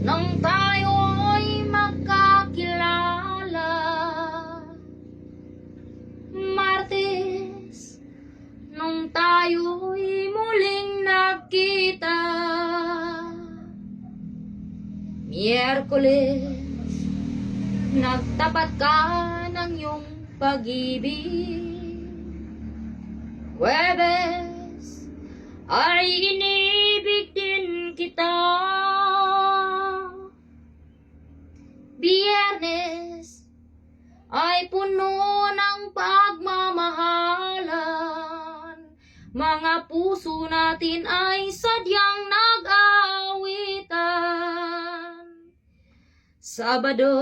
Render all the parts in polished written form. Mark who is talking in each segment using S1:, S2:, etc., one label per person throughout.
S1: nang tayo'y magkakilala. Martes, nung tayo'y muling nagkita. Miyerkules, nagtapat ka ng iyong pag-ibig. Huwebes, ay inibig din kita. Biyernes, ay puno ng pagmamahalan. Mga puso natin ay sadyang nag-aawitan. Sabado,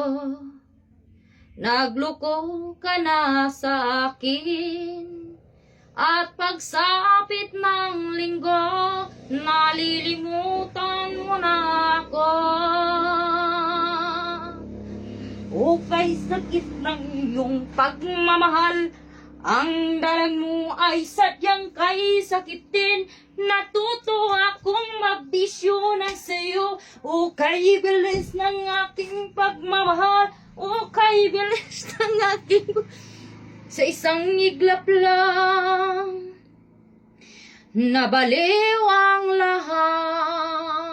S1: nagluko ka na sa akin. At pagsapit ng linggo, nalilimutan mo na ako. O kay sakit ng iyong pagmamahal, ang dalag mo ay sadyang kay sakit din. Natuto akong magbisyo ng sayo. O kay bilis ng aking pagmamahal, o kay bilis ng aking... Sa isang iglap lang, nabaliw ang lahat.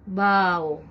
S1: Bow.